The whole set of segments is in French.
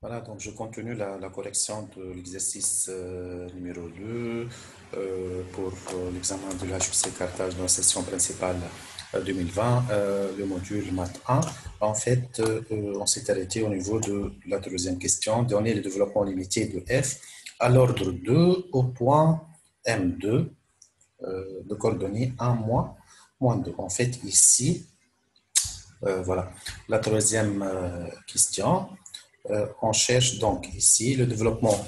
Voilà, donc je continue la correction de l'exercice numéro 2 pour l'examen de l'HEC Carthage dans la session principale 2020, le module Math 1. En fait, on s'est arrêté au niveau de la troisième question, donner le développement limité de f à l'ordre 2 au point M2 de coordonnées 1 moins 2. En fait, ici, voilà, la troisième question. On cherche donc ici le développement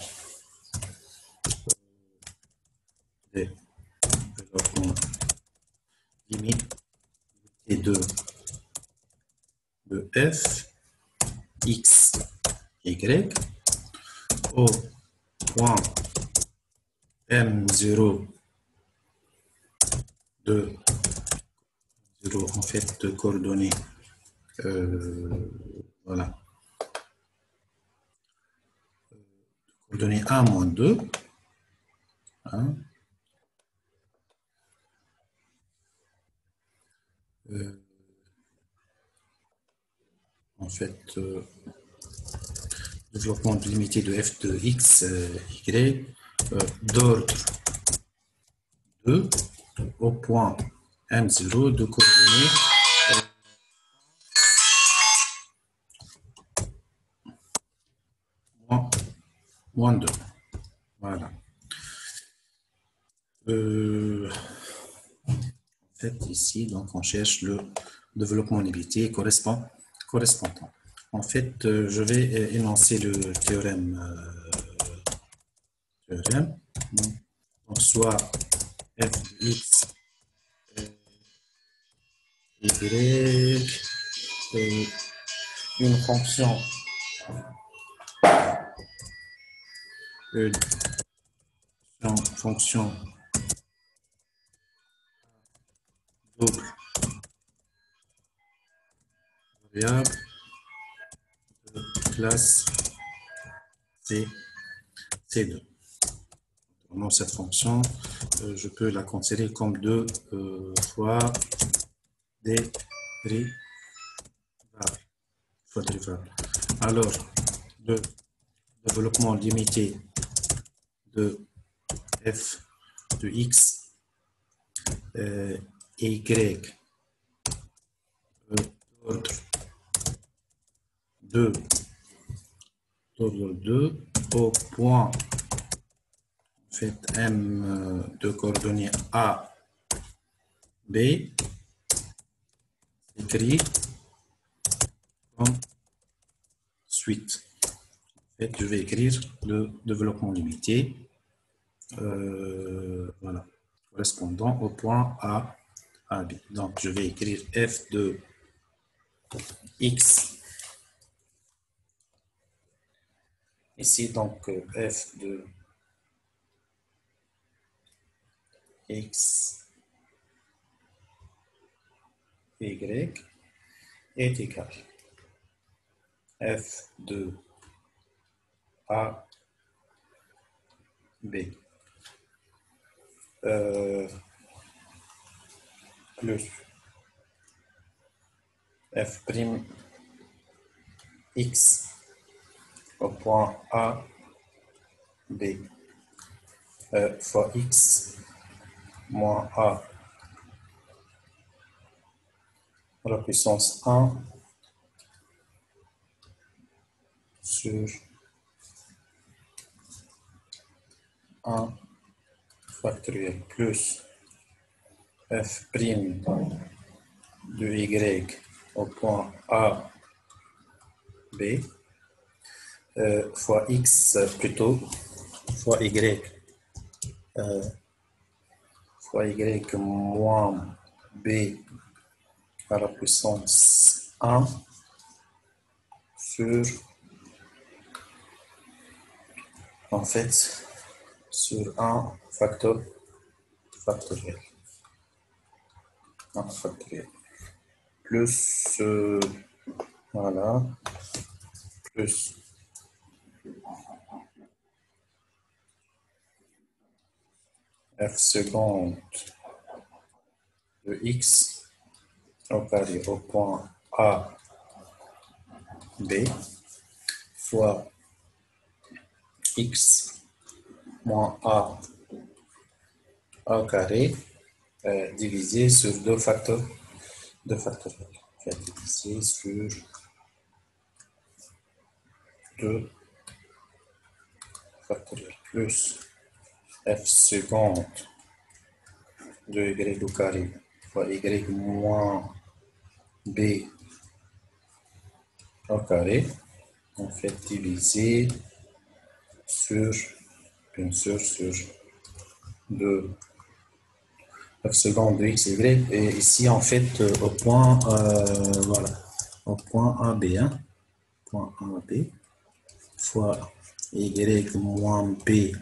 limité de f x y au point M0 de 0 en fait de coordonnées voilà coordonnées 1 moins 2 hein, en fait développement limité de f de x y d'ordre 2 au point M0 de coordonnées moins 2. Voilà. En fait, ici, donc, on cherche le développement limité correspondant. En fait, je vais énoncer le théorème. Donc, soit f de x y une fonction double variable de classe C2. Dans cette fonction, je peux la considérer comme deux fois dérivable. Alors, le développement limité de f de x et y d'ordre 2 au point en fait m de coordonnées a b écrit comme suite. En fait, je vais écrire le développement limité voilà, correspondant au point A, B. Donc, je vais écrire f de x. Ici, donc, f de x, y est égal f de a, b plus f' x au point A, B fois x moins a à la puissance 1 sur 1 factoriel plus f' de y au point A, B fois x plutôt fois y moins b à la puissance 1 sur en fait sur 1 factoriel. Plus voilà plus f seconde de x au carré au point A, B fois x moins a carré divisé sur deux facteurs factoriels. Je vais diviser sur 2 factoriel plus f seconde de y au carré fois y moins b au carré, en fait divisé sur, bien sûr, sur 2 f seconde de x, y, et ici en fait au point, voilà, au point AB1, point AB, fois y moins b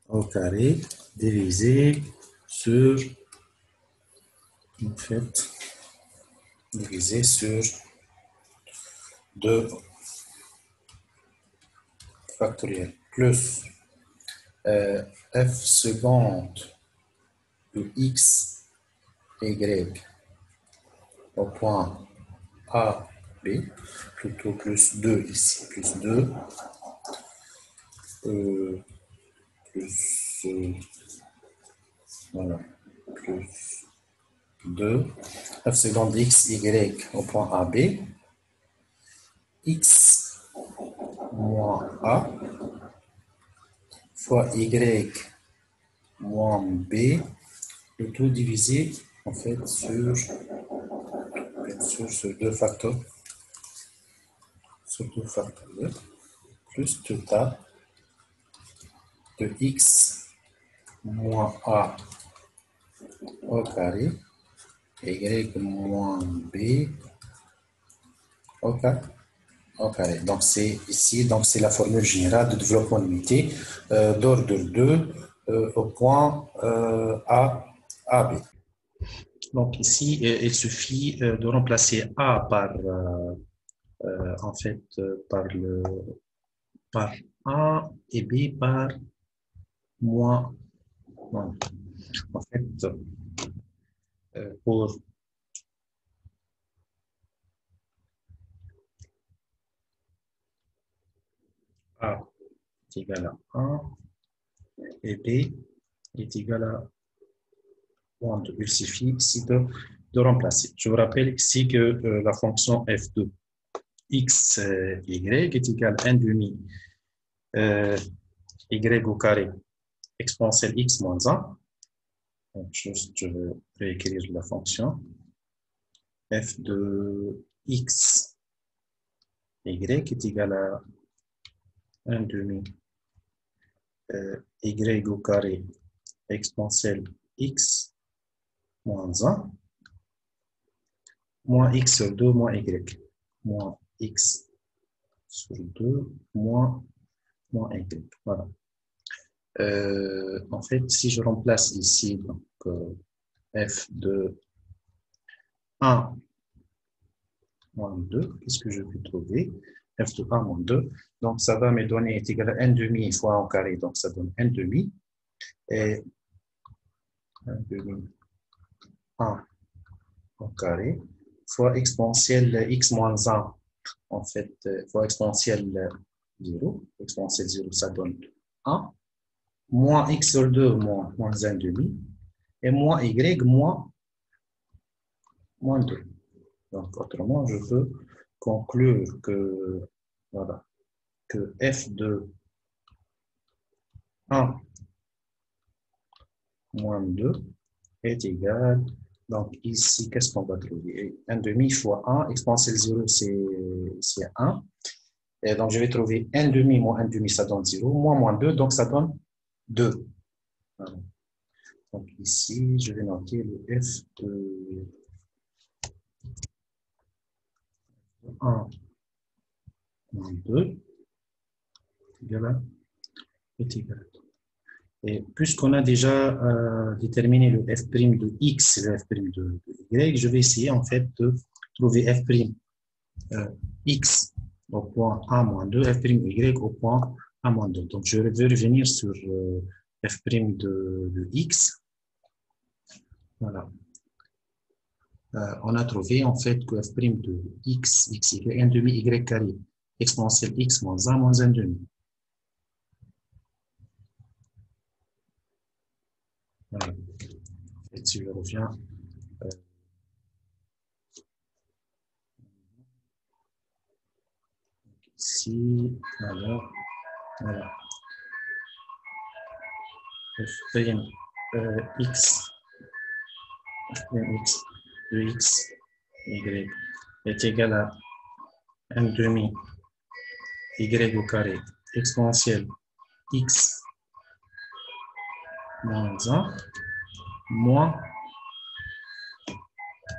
au carré, divisé sur, en fait, divisé sur 2 factoriel plus f seconde de x, y au point A, B, plutôt plus 2 ici, plus 2, plus, voilà, plus 2, f seconde x, y au point AB, x moins A, fois y moins b, le tout divisé en fait sur, bien sûr, sur deux facteurs, plus theta de x moins a au carré, y moins b au carré. Donc c'est ici, donc c'est la formule générale de développement limité d'ordre 2 au point A, AB. Donc ici, il suffit de remplacer A par en fait par A et B par moins. En fait, pour A est égal à 1 et B est égal à moins 2. Il suffit ici de remplacer. Je vous rappelle ici que la fonction f de x, y est égale à 1 demi y au carré exponentielle x moins 1. Donc, juste, je vais réécrire la fonction f de x, y est égal à 1 demi y au carré exponentielle x moins 1 moins x sur 2 moins y, moins x sur 2 moins y. Voilà. En fait, si je remplace ici donc, f de 1 moins 2, qu'est-ce que je peux trouver? F de 1 moins 2, donc ça va me donner est égal à 1 demi fois 1 carré, donc ça donne 1 demi, et 1 demi 1 au carré, fois exponentielle x moins 1, en fait, fois exponentielle 0, exponentielle 0, ça donne 1, moins x sur 2, moins 1 demi, et moins y, moins 2. Donc, autrement, je peux conclure que, voilà, que f de 1 moins 2 est égal. Donc, ici, qu'est-ce qu'on va trouver? 1 demi fois 1, exponentielle 0, c'est 1. Et donc, je vais trouver 1 demi moins 1 demi, ça donne 0, moins 2, donc ça donne 2. Voilà. Donc, ici, je vais noter le f de 1 moins 2 est égal à 2. Et puisqu'on a déjà déterminé le f' de x et le f' de y, je vais essayer en fait de trouver f' x au point a moins 2, f' y au point a moins 2. Donc je vais revenir sur f' de x. Voilà. On a trouvé en fait que f' de x, y, 1 demi y carré, exponentielle x moins 1 moins 1 demi. Voilà. Et si je reviens, ici, alors, voilà. F' x, x de x, y est égal à m demi y au carré exponentielle x moins 1 moins,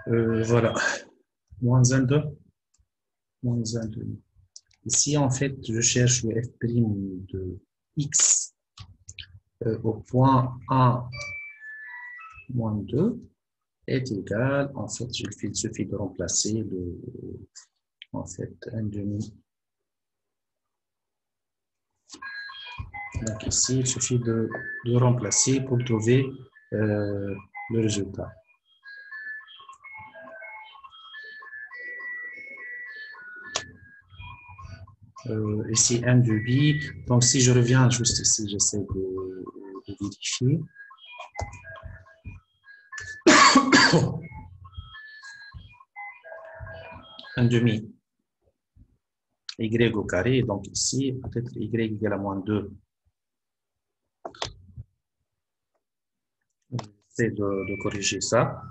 voilà, moins 1 de, moins 1 demi. Ici, en fait, je cherche le f' de x au point 1 moins 2 est égal, en fait, il suffit de remplacer le, en fait, 1 demi. Donc ici, il suffit de remplacer pour trouver le résultat. Ici, 1 demi. Donc si je reviens juste ici, j'essaie de vérifier. Un demi y au carré, donc ici, peut-être y égale à moins 2. J'essaie de corriger ça.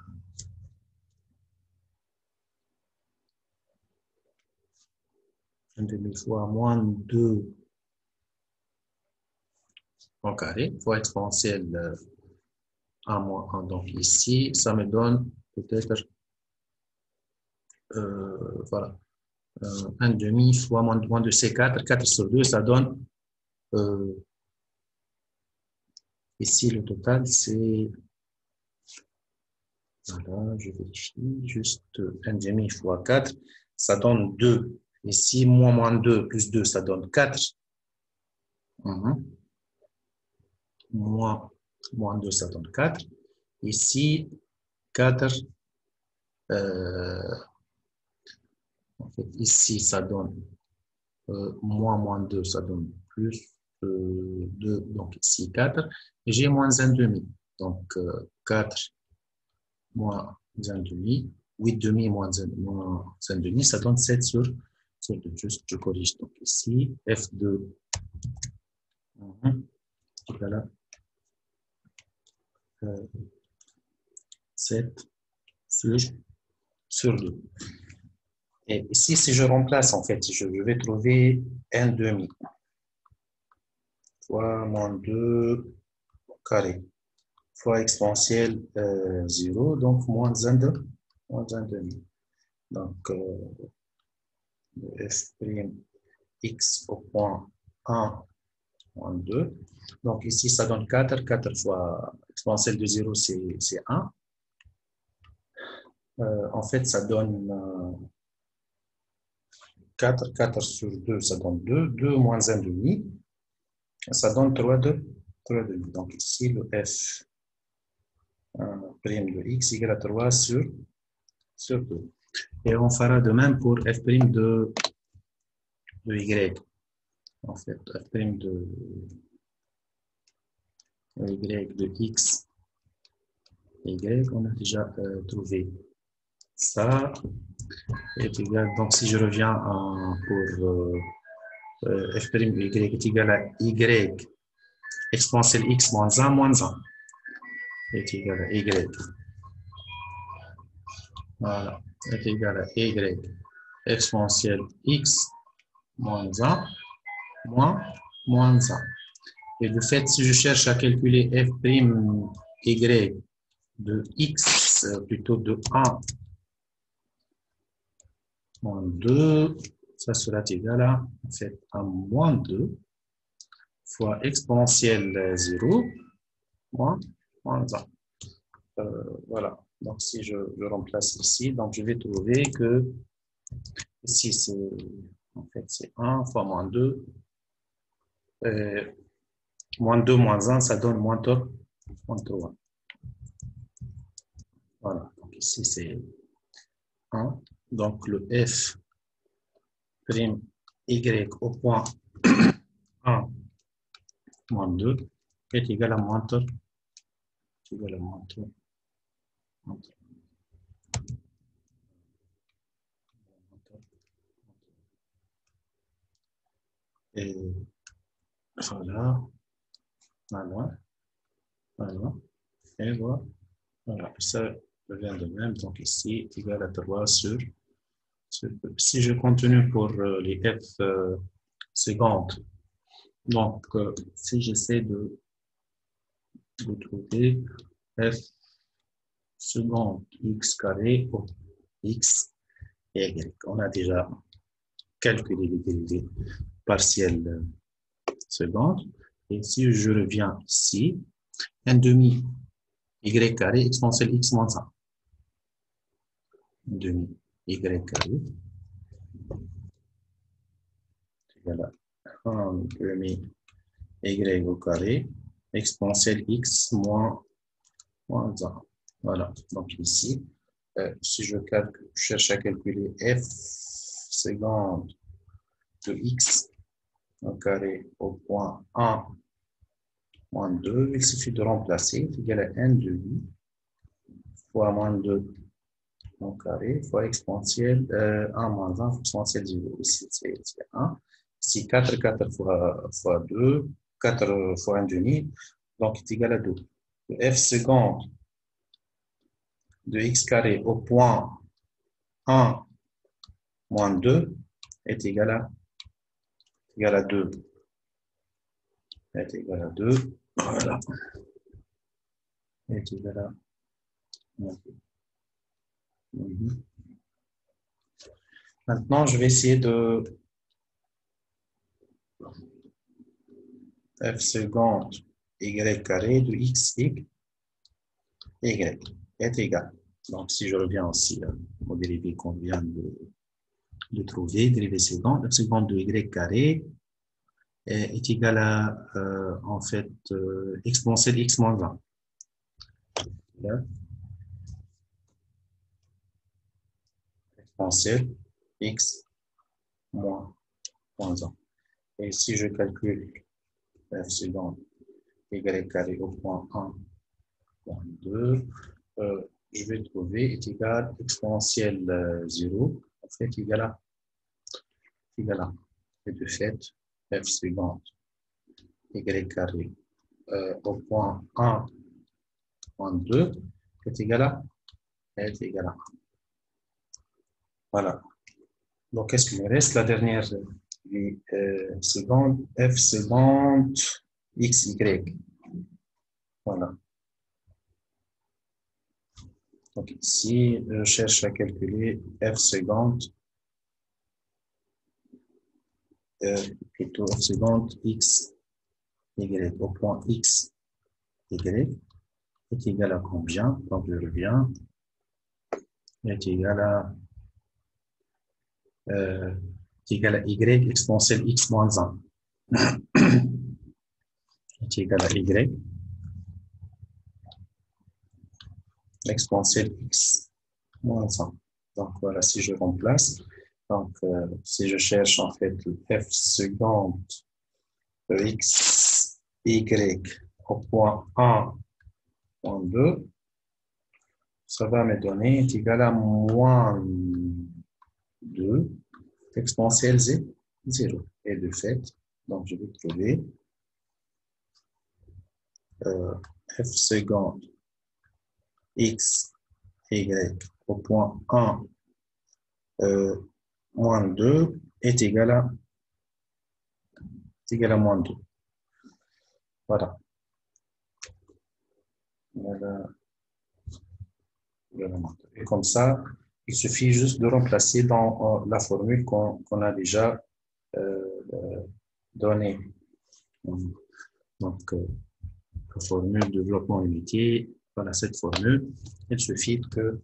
Un demi fois moins 2 au carré, fois exponentielle 1 moins 1. Donc ici, ça me donne peut-être, voilà, 1 demi fois moins 2, c'est 4. 4 sur 2, ça donne, ici le total, c'est, voilà, je vérifie, juste 1 demi fois 4, ça donne 2. Ici, moins 2 plus 2, ça donne 4. Moins 2, ça donne 4. Ici, 4, en fait, ici, ça donne moins 2, ça donne plus 2, donc ici 4. Et j'ai moins 1 demi, donc 4 moins 1 demi, 8 demi moins 1 demi, ça donne 7 sur 2. Juste, je corrige. Donc ici, F2, voilà, 7 sur 2. Et ici, si je remplace, en fait, je vais trouver 1 demi fois moins 2 carré fois exponentielle 0, donc moins 1 demi. Donc, f' x au point 1 moins 2. Donc ici, ça donne 4. 4 fois exponentielle de 0, c'est 1. En fait, ça donne 4. 4 sur 2, ça donne 2. 2 moins 1 demi, ça donne 3 demi. Donc ici, le f' de x égale à 3 sur 2. Et on fera de même pour f' de y. En fait, f' de y de x, y, on a déjà trouvé ça. Est égal, donc si je reviens pour f' de y est égal à y exponentielle x moins 1 est égal à y. Voilà, est égal à y exponentielle x moins 1 moins 1. Et de fait, si je cherche à calculer f' y de x, plutôt de 1 moins 2, ça sera égal à, en fait, à moins 2 fois exponentielle 0 moins 1. Voilà. Donc, si je remplace ici, donc je vais trouver que ici, c'est en fait, c'est 1 fois moins 2. Moins 2 moins 1, ça donne moins 3. Voilà. Donc, ici, c'est 1. Donc, le f' y au point 1 moins 2 est égal à moins 3. égal à moins 2. Et voilà, voilà, voilà, et voilà. Voilà, ça revient de même. Donc ici, égal à 3 sur si je continue pour les f secondes, donc si j'essaie de trouver f seconde x carré pour x et y, on a déjà calculé les dérivés partiels secondes. Et si je reviens ici, 1 demi y carré exponentielle x moins 1. 1 demi y carré égal à 1 demi y au carré exponentielle x moins 1. Voilà, donc ici, si je cherche à calculer f seconde de x au carré au point 1 moins 2, il suffit de remplacer, c'est égal à 1 demi fois moins 2 au carré fois exponentielle 1 moins 1 exponentielle 0. Ici, c'est 1. Ici, 4 fois 2, 4 fois 1 demi, donc c'est égal à 2. F seconde de x carré au point 1 moins 2 est égal à 2. Est égal à 2. Voilà. Est égal à 2. Maintenant, je vais essayer de f seconde y carré de x, y est égal. Donc, si je reviens aussi au dérivé qu'on vient de trouver, dérivé seconde, f seconde de y carré est égal à, en fait, exponentielle x moins 1. Exponentielle x moins 1. Et si je calcule f seconde y carré au point 1 moins 2, je vais trouver est égal à exponentielle 0, en fait égal à. Et de fait, f seconde y carré au point 1 moins 2 est égal à. Voilà. Donc, qu'est-ce qu'il me reste? La dernière seconde, f seconde x, y. Voilà. Donc, ici, je cherche à calculer f seconde, plutôt f seconde x, y, au point x, y, est égal à combien? Donc, je reviens. Est égal à y exponentielle x moins 1. Est égal à y exponentielle x moins 1. Donc voilà, si je remplace, donc si je cherche en fait le f seconde x, y au point 1, point 2, ça va me donner est égal à moins 2 exponentielle 0. Et de fait, donc je vais trouver f seconde x, y au point 1, moins 2 est égal à moins 2. Voilà. Et comme ça, il suffit juste de remplacer dans la formule qu'on a déjà donnée. Donc, la formule de développement limité, voilà cette formule. Il suffit que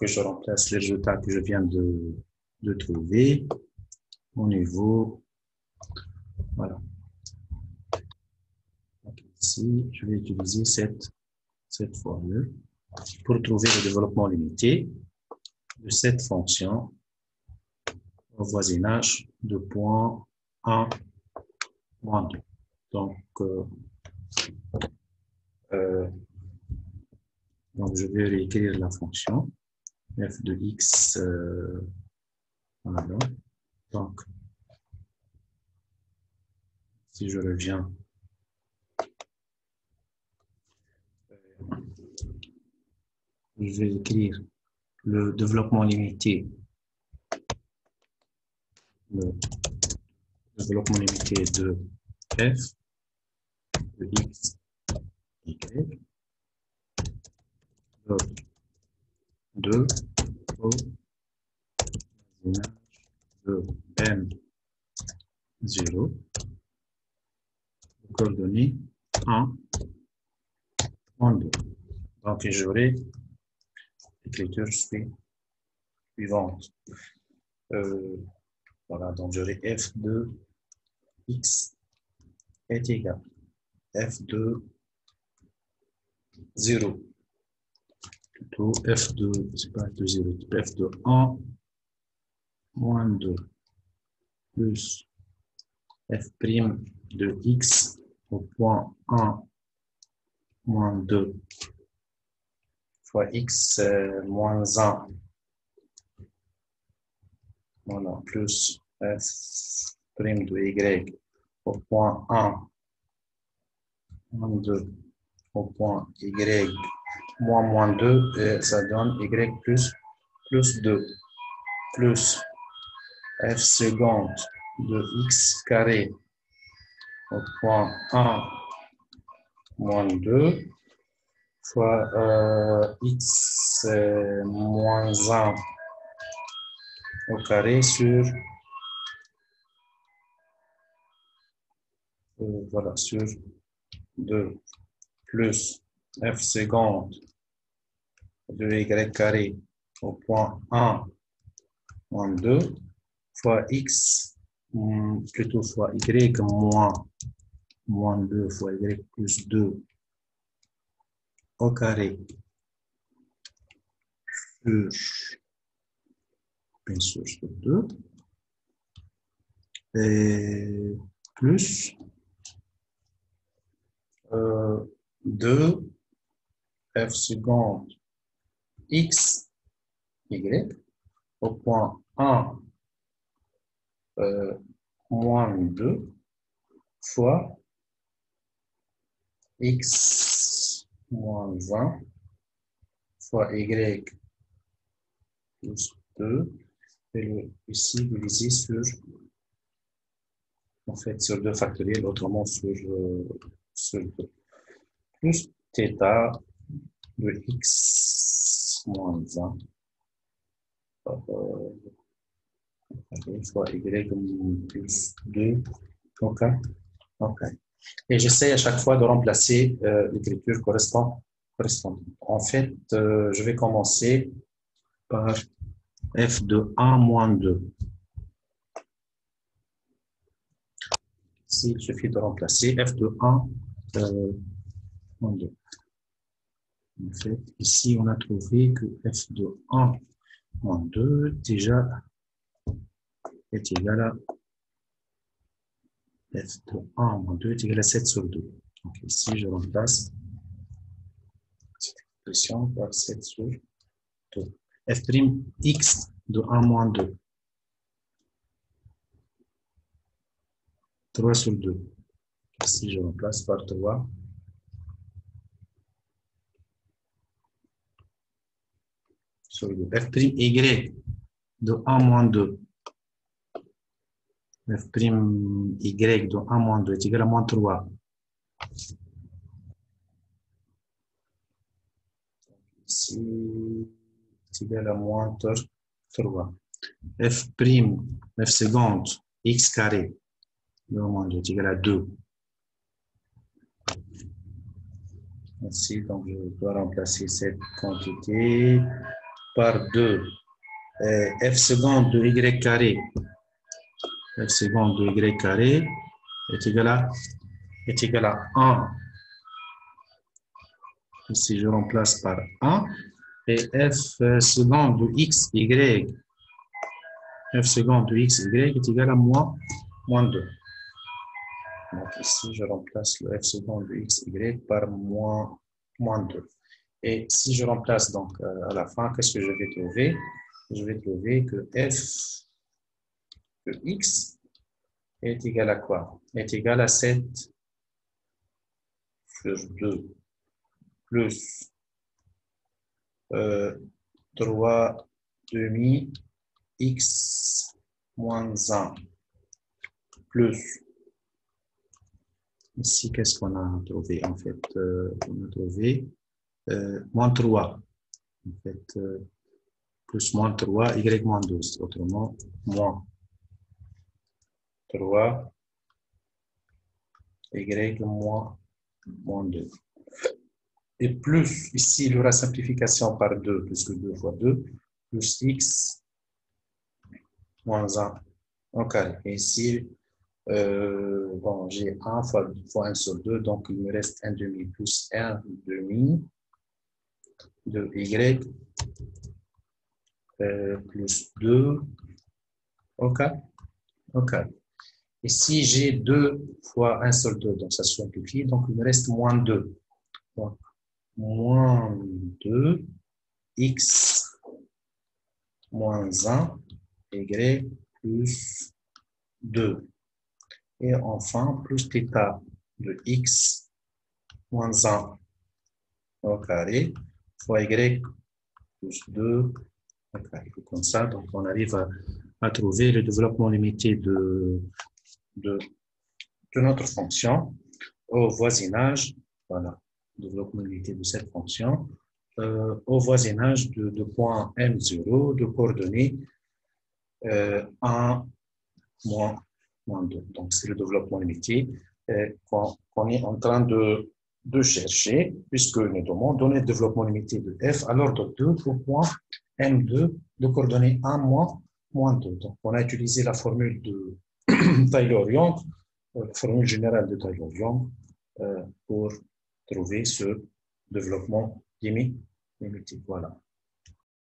je remplace les résultats que je viens de trouver au niveau. Voilà. Donc, ici, je vais utiliser cette formule pour trouver le développement limité de cette fonction au voisinage de point 1, moins 2. Donc, Donc, je vais réécrire la fonction f de x. Voilà. Donc, si je reviens, je vais écrire le développement limité. Le développement limité de f de x, y, de 2 au de m0, coordonnées 1, 2. Donc, j'aurai l'écriture suivante. Voilà, donc j'aurai f de x est égal f de 0, plutôt f de, c'est pas f de 0, f de 1 moins 2 plus f' de x au point 1 moins 2 fois x moins 1, voilà, plus f' de y au point 1 moins 2 au point y moins 2, et ça donne y plus 2 plus f seconde de x carré au point 1 moins 2 fois x moins 1 au carré sur voilà, sur 2 plus f seconde de y carré au point 1 moins 2 fois x, plutôt fois y moins 2 fois y plus 2 au carré sur, bien sûr, sur 2 et plus 2 f seconde x, y, au point 1 moins 2 fois x moins 1 fois y plus 2, et ici divisé sur, en fait, sur 2 factoriels, autrement sur 2, plus θ de x moins 1 fois y plus 2, ok. Et j'essaie à chaque fois de remplacer l'écriture correspondante. En fait, je vais commencer par f de 1 moins 2. Ici, il suffit de remplacer f de 1 moins 2. En fait, ici, on a trouvé que f de 1 moins 2 déjà est égal à f de 1 moins 2 est égal à 7 sur 2. Donc ici, je remplace cette expression par 7 sur 2. F' x de 1 moins 2. 3 sur 2. Ici, je remplace par 3. Sur 2. F' y de 1 moins 2. F' y de 1 moins 2 est égal à moins 3. Ici, c'est égal à moins 3. F' f seconde x carré de 1 moins 2 est égal à 2. Ainsi, donc je dois remplacer cette quantité par 2. F seconde de y carré, f seconde de y carré est égal à 1. Ici, je remplace par 1. Et f seconde de x, y, f seconde de x, y est égal à moins 2. Donc ici, je remplace le f seconde de x, y par moins 2. Et si je remplace donc à la fin, qu'est-ce que je vais trouver? Je vais trouver que f de x est égal à quoi? Est égal à 7 sur 2 plus 3 demi x moins 1 plus, ici, qu'est-ce qu'on a trouvé? En fait, on a trouvé moins 3. En fait, plus moins 3, y moins 12. Autrement, moins 3, y moins 2. Et plus, ici, il y aura simplification par 2, puisque 2 fois 2, plus x moins 1 au carré. Et ici, bon, j'ai 1 fois 1 sur 2, donc il me reste 1 demi plus 1 demi de y plus 2 au carré. Et si j'ai 2 fois 1 sur 2, donc ça se simplifie, donc il me reste moins 2. Donc, moins 2, x moins 1, y plus 2. Et enfin, plus θ de x moins 1 au carré fois y plus 2 au carré. Comme ça, donc on arrive à trouver le développement limité de notre fonction au voisinage, voilà, développement limité de cette fonction, au voisinage de point M0 de coordonnées 1, moins 2. Donc, c'est le développement limité qu'on est en train de chercher, puisque nous devons donner le développement limité de f à l'ordre 2 au point M2 de coordonnées 1, moins 2. Donc, on a utilisé la formule de Taylor-Young, la formule générale de Taylor-Young, pour trouver ce développement limité. Voilà.